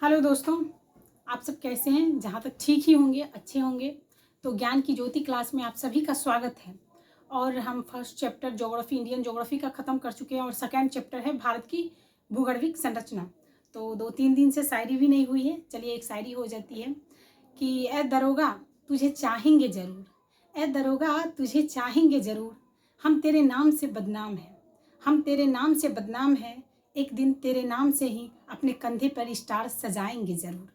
Hello दोस्तों, आप सब कैसे हैं? जहाँ तक ठीक ही होंगे, अच्छे होंगे। तो ज्ञान की ज्योति क्लास में आप सभी का स्वागत है। और हम first chapter geography, Indian geography का ख़त्म कर चुके हैं और सेकंड चैप्टर है भारत की भूगर्भिक संरचना। तो 2-3 दिन से शायरी भी नहीं हुई है। चलिए एक शायरी हो जाती है कि ए दरोगा तुझे चाहेंगे ज़रूर, ए दरोगा तुझे चाहेंगे ज़रूर, हम तेरे नाम से बदनाम हैं, हम तेरे नाम से बदनाम हैं, एक दिन तेरे नाम से ही अपने कंधे पर स्टार सजाएंगे ज़रूर।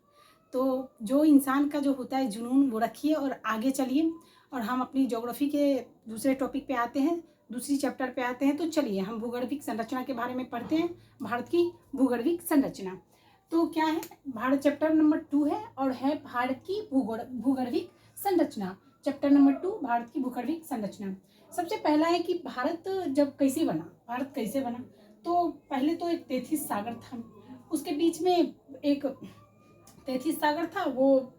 तो जो इंसान का जो होता है जुनून वो रखिए और आगे चलिए। और हम अपनी ज्योग्राफी के दूसरे टॉपिक पे आते हैं, दूसरी चैप्टर पे आते हैं। तो चलिए हम भूगर्भिक संरचना के बारे में पढ़ते हैं, भारत की भूगर्भिक संरचना। तो क्या है, भारत चैप्टर नंबर 2 है और है भारत की भूगर्भिक संरचना। चैप्टर नंबर 2 भारत की भूगर्भिक संरचना। सबसे पहला है कि भारत जब कैसे बना, भारत कैसे बना। तो पहले तो एक तैथिस सागर था, उसके बीच में एक तैथिस सागर था, वो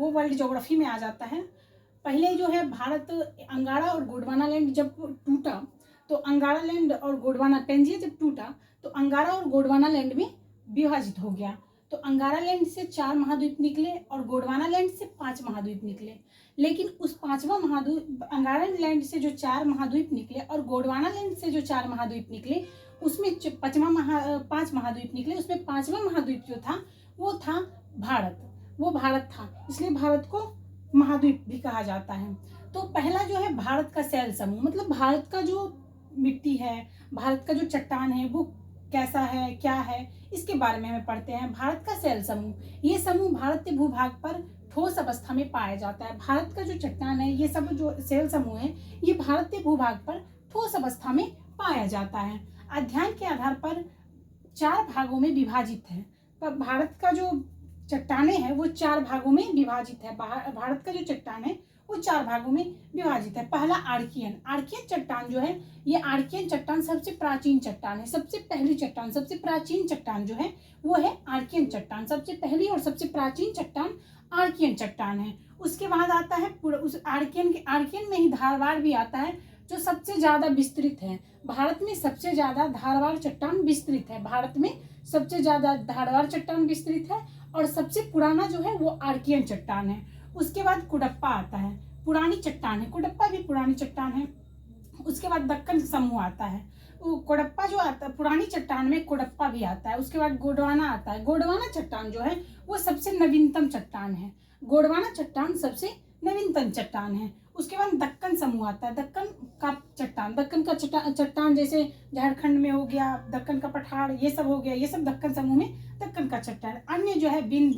वर्ल्ड ज्योग्राफी में आ जाता है। पहले जो है भारत अंगारा और गोंडवाना लैंड जब टूटा, तो अंगारा लैंड और गोंडवाना पेंजिया जब टूटा तो अंगारा और गोंडवाना लैंड में विभाजित हो गया। तो अंगारा लैंड से 4 महाद्वीप निकले और गोंडवाना लैंड से 5 महाद्वीप निकले। लेकिन उस 5वां महाद्वीप, अंगारा लैंड से जो 4 महाद्वीप निकले और गोंडवाना लैंड से जो 4 महाद्वीप निकले, उसमें 5 महाद्वीप निकले। उसमें 5वां महाद्वीप जो था वो था भारत, वो भारत था, इसलिए भारत को महाद्वीप भी कहा जाता है। तो पहला जो है भारत का शैल समूह, मतलब भारत का जो मिट्टी है, भारत का जो चट्टान है वो कैसा है, क्या है, इसके बारे में हमें पढ़ते हैं। भारत का शैल समूह, ये समूह भारतीय भूभाग पर ठोस अवस्था में पाया जाता है। भारत का जो चट्टान है, ये सब जो शैल समूह है, ये भारतीय भूभाग पर ठोस अवस्था में पाया जाता है। अध्ययन के आधार पर 4 भागों में विभाजित है। पर भारत का जो चट्टाने हैं वो 4 भागों में विभाजित है। भारत का जो चट्टान है वो 4 भागों में विभाजित है। पहला आर्कियन, आर्कियन चट्टान जो है, ये आर्कियन चट्टान सबसे प्राचीन चट्टान है। सबसे पहली चट्टान, सबसे प्राचीन चट्टान जो है वो है आर्कियन चट्टान। सबसे पहली और सबसे प्राचीन चट्टान आर्कियन चट्टान है। उसके बाद आता है उस आर्कियन में ही धारवाड़ भी आता है, जो सबसे ज्यादा विस्तृत है। भारत में सबसे ज्यादा धारवाड़ चट्टान विस्तृत है, भारत में सबसे ज्यादा धारवाड़ चट्टान विस्तृत है और सबसे पुराना जो है वो आर्कियन चट्टान है। उसके बाद कुडप्पा आता है, पुरानी चट्टान है, कुडप्पा भी पुरानी चट्टान है। उसके बाद दक्कन समूह आता है, वो कोडप्पा जो आता है पुरानी चट्टान में कोडप्पा भी आता है। उसके बाद गोंडवाना आता है, गोंडवाना चट्टान जो है वो सबसे नवीनतम चट्टान है, गोंडवाना चट्टान सबसे नवीनतम चट्टान है। उसके बाद दक्कन समूह आता है, दक्कन का चट्टान, दक्कन का चट्टान जैसे झारखंड में हो गया, दक्कन का पठार, ये सब हो गया, ये सब दक्कन समूह में दक्कन का चट्टान। अन्य जो है बिंद,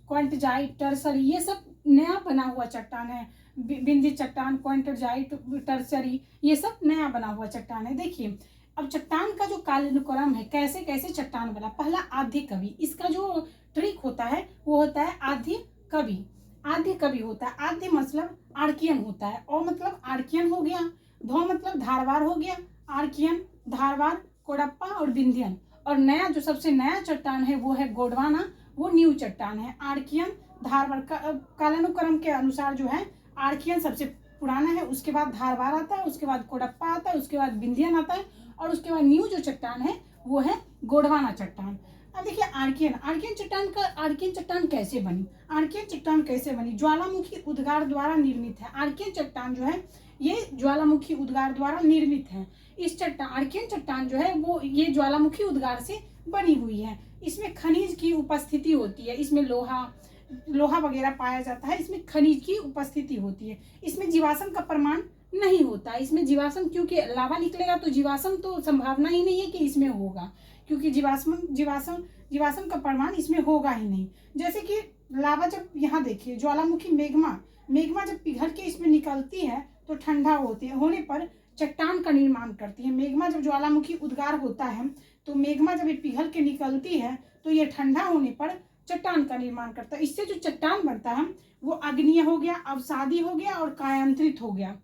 क्वांटजाइट, टर्सरी, ये सब नया बना हुआ चट्टान है। बिंदी चट्टान, क्वांटजाइट, टर्सरी, ये सब नया बना हुआ चट्टान है। देखिए अब चट्टान का जो कालानुक्रम है, कैसे कैसे चट्टान बना। पहला आद्य कवि, इसका जो ट्रिक होता है वो होता है आद्य कवि। आद्य कवि होता है, आद्य मतलब आर्कियन होता है, और मतलब आर्कियन हो गया, धो मतलब धारवाड़ हो गया, आर्कियन, धारवाड़, कोडप्पा और विंध्यन। और नया जो सबसे नया चट्टान है वो है गोंडवाना, वो न्यू चट्टान है। आर्कियन, धारवाड़ का कालानुक्रम के अनुसार जो है आर्कियन सबसे पुराना है, उसके बाद धारवाड़ आता है, उसके बाद कोडप्पा आता है, उसके बाद विंध्यन आता है और उसके बाद न्यू जो चट्टान है वो है गोंडवाना चट्टान। अब देखिए आर्कियन, आर्कियन चट्टान कैसे बनी। आर्कियन चट्टान कैसे बनी, ज्वालामुखी उद्गार द्वारा निर्मित है। आर्कियन चट्टान जो है ये ज्वालामुखी उद्गार द्वारा निर्मित है। इस चट्टान, आर्कियन चट्टान जो है वो ये ज्वालामुखी उद्गार से बनी हुई है। इसमें खनिज की उपस्थिति होती है, इसमें लोहा वगैरह पाया जाता है, इसमें खनिज की उपस्थिति होती है। इसमें जीवाश्म का प्रमाण नहीं होता है, इसमें जीवाश्म, क्योंकि लावा निकलेगा तो जीवाश्म तो संभावना ही नहीं है कि इसमें होगा, क्योंकि जीवाश्म का प्रमाण इसमें होगा ही नहीं। जैसे कि लावा जब यहाँ देखिए ज्वालामुखी मेग्मा जब पिघल के इसमें निकलती है तो ठंडा होने पर चट्टान का निर्माण करती है। मेग्मा जब ज्वालामुखी उद्गार होता है तो मेग्मा जब ये पिघल के निकलती है तो ये ठंडा होने पर चट्टान का निर्माण करता है। इससे जो चट्टान बनता है वो अग्नीय हो गया, अवसादी हो गया और कायांतरित हो गया।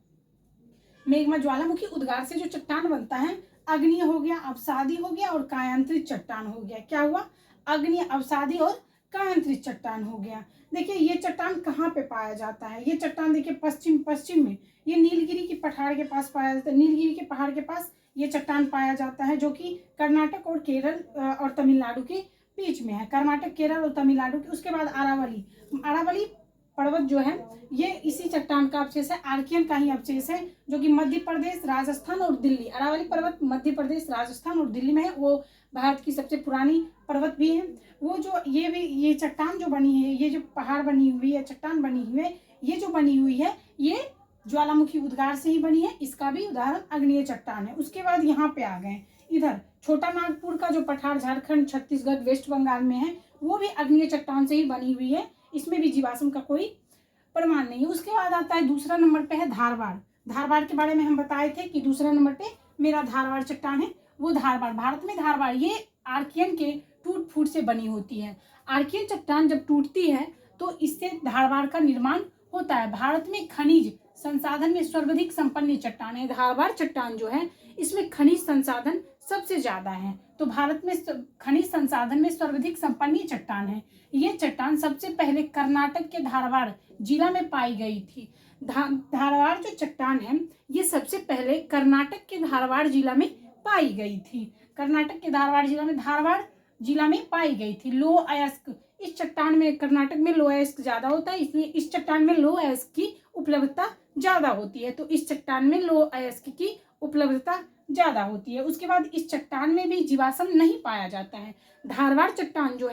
मेग्मा ज्वालामुखी उद्गार से जो चट्टान बनता है अग्नीय हो गया, अवसादी हो गया और कायांतरित चट्टान हो गया। क्या हुआ, अग्नीय, अवसादी और कायांतरित चट्टान हो गया। देखिए ये चट्टान कहाँ पे पाया जाता है, ये चट्टान देखिए पश्चिम में, ये नीलगिरी की पठार के पास पाया जाता है। नीलगिरी के पहाड़ के पास ये चट्टान पाया जाता है, जो कि कर्नाटक और केरल और तमिलनाडु के बीच में है, कर्नाटक, केरल और तमिलनाडु के। उसके बाद अरावली, अरावली पर्वत जो है ये इसी चट्टान का अवशेष है, आर्कियन का ही अवशेष है, जो कि मध्य प्रदेश, राजस्थान और दिल्ली, अरावली पर्वत मध्य प्रदेश, राजस्थान और दिल्ली में है। वो भारत की सबसे पुरानी पर्वत भी है। वो जो ये चट्टान जो बनी है, ये जो पहाड़ बनी हुई है, चट्टान बनी हुई है, ये जो बनी हुई है ये ज्वालामुखी उद्गार से ही बनी है। इसका भी उदाहरण अग्नेय चट्टान है। उसके बाद यहाँ पे आ गए इधर छोटा नागपुर का जो पठार झारखंड, छत्तीसगढ़, वेस्ट बंगाल में है, वो भी अग्नेय चट्टान से ही बनी हुई है। इसमें भी जीवाश्म का कोई प्रमाण नहीं है। उसके बाद आता है दूसरा नंबर पे है धारवाड़। धारवाड़ के बारे में हम बताए थे कि दूसरा नंबर पे मेरा धारवाड़ चट्टान है। वो धारवाड़, भारत में धारवाड़ ये आर्कियन के टूट फूट से बनी होती है। आर्कियन चट्टान जब टूटती है तो इससे धारवाड़ का निर्माण होता है। भारत में खनिज संसाधन में सर्वाधिक संपन्न चट्टान है धारवाड़ चट्टान जो है, इसमें खनिज संसाधन सबसे ज्यादा है। तो भारत में खनिज संसाधन में सर्वाधिक संपन्न चट्टान है। ये चट्टान सबसे पहले कर्नाटक के धारवाड़ जिला में पाई गई थी। धारवाड़ जो चट्टान है ये सबसे पहले कर्नाटक के धारवाड़ जिला में पाई गई थी। कर्नाटक के धारवाड़ जिला में पाई गई थी। लो अयस्क, इस चट्टान में कर्नाटक में लो अयस्क ज्यादा होता है, इसलिए इस चट्टान में लो अयस्क की उपलब्धता ज्यादा होती है। तो इस चट्टान में लो अयस्क की उपलब्धता ज्यादा होती है। उसके बाद इस चट्टान में भी जीवाश्म नहीं पाया जाता है। धारवाड़ चट्टान जो